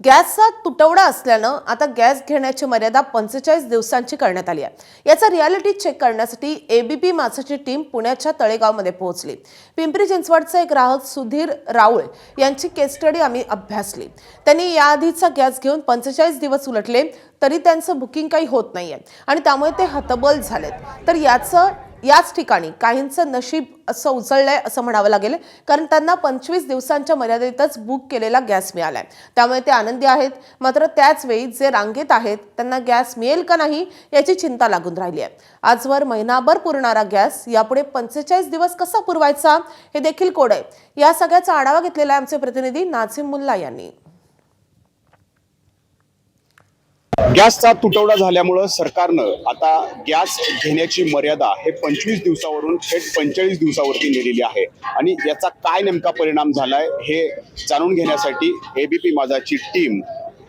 गॅसचा तुटवडा असल्यानं आता गॅस घेण्याची मर्यादा 45 दिवसांची करण्यात आली आहे। याचा रियालिटी चेक करण्यासाठी एबीपी माझाची टीम पुण्याच्या तळेगावमध्ये पोहोचली। पिंपरी चिंचवडचा एक ग्राहक सुधीर राऊळ यांची केस स्टडी आम्ही अभ्यासली। त्यांनी याआधीचा गॅस घेऊन 45 दिवस उलटले तरी त्यांचं बुकिंग काही होत नाहीये आणि त्यामुळे ते हतबल झालेत। तर याच ठिकाणी काहींचं नशीब असं उचललंय असं म्हणावं लागेल, कारण त्यांना 25 दिवसांच्या मर्यादेतच बुक केलेला गॅस मिळालाय। त्यामुळे ते आनंदी आहेत। मात्र त्याच वेळी जे रांगेत आहेत त्यांना गॅस मिळेल का नाही याची चिंता लागून राहिली आहे। आजवर महिनाभर पुरणारा गॅस यापुढे 45 दिवस कसा पुरवायचा हे देखील कोड आहे। या सगळ्याचा आढावा घेतलेला आमचे प्रतिनिधी नाझिम मुल्ला यांनी। गॅसचा तुटवडा झाल्यामुळे सरकारनं आता गॅस घेण्याची मर्यादा हे 25 दिवसावरून थेट 45 दिवसावरती नेलेली आहे आणि याचा काय नेमका परिणाम झालाय हे जाणून घेण्यासाठी एबीपी माझाची टीम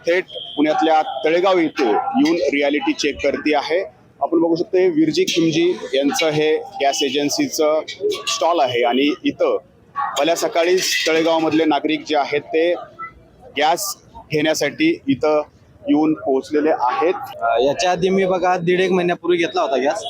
थेट पुण्यातल्या तळेगाव इथे येऊन रियालिटी चेक करते आहे। आपण बघू शकतो विरजी खिमजी यांचं हे गॅस एजन्सीचं स्टॉल आहे आणि इथं भल्या सकाळीच तळेगावमधले नागरिक जे आहेत ते गॅस घेण्यासाठी इथं येऊन पोहोचलेले आहेत। याच्या आधी मी बघा 1.5 महिन्यापूर्वी घेतला होता गॅस।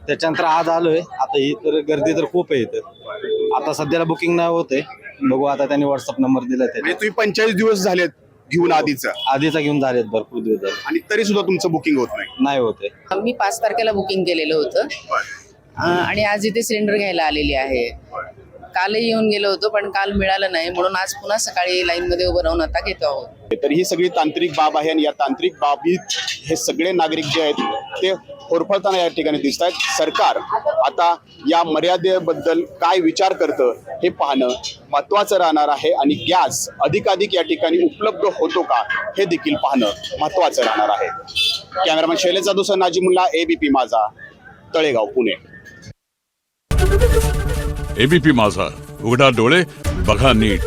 त्याच्यानंतर आज आलोय। आता ही तर गर्दी तर खूप आहे इथं। आता सध्याला बुकिंग नाही होते। बघू आता त्यांनी व्हॉट्सअप नंबर दिला म्हणजे तुम्ही 45 दिवस झालेत घेऊन आधीचा घेऊन झालेत भरपूर दिवस झाले आणि तरी सुद्धा तुमचं बुकिंग होत नाही होते। मी 5 तारखेला बुकिंग केलेलं होतं आणि आज इथे सिलेंडर घ्यायला आलेली आहे। कालही येऊन गेलो होतो पण काल मिळालं नाही, म्हणून आज पुन्हा सकाळी लाईन मध्ये उभं राहून आता घेतो आहोत। तर ही सगळी तांत्रिक बाब आहे आणि या तांत्रिक बाबीत हे सगळे नागरिक जे आहेत ते होरपळताना या ठिकाणी दिसत आहेत। सरकार आता या मर्यादेबद्दल काय विचार करतं हे पाहणं महत्वाचं राहणार आहे आणि गॅस अधिकाधिक या ठिकाणी उपलब्ध होतो का हे देखील पाहणं महत्वाचं राहणार आहे। कॅमेरामॅन शैलेश जाधवसह नाझिमुल्ला, एबीपी माझा, तळेगाव, पुणे। एबीपी माझा, उघडा डोळे बघा नीट।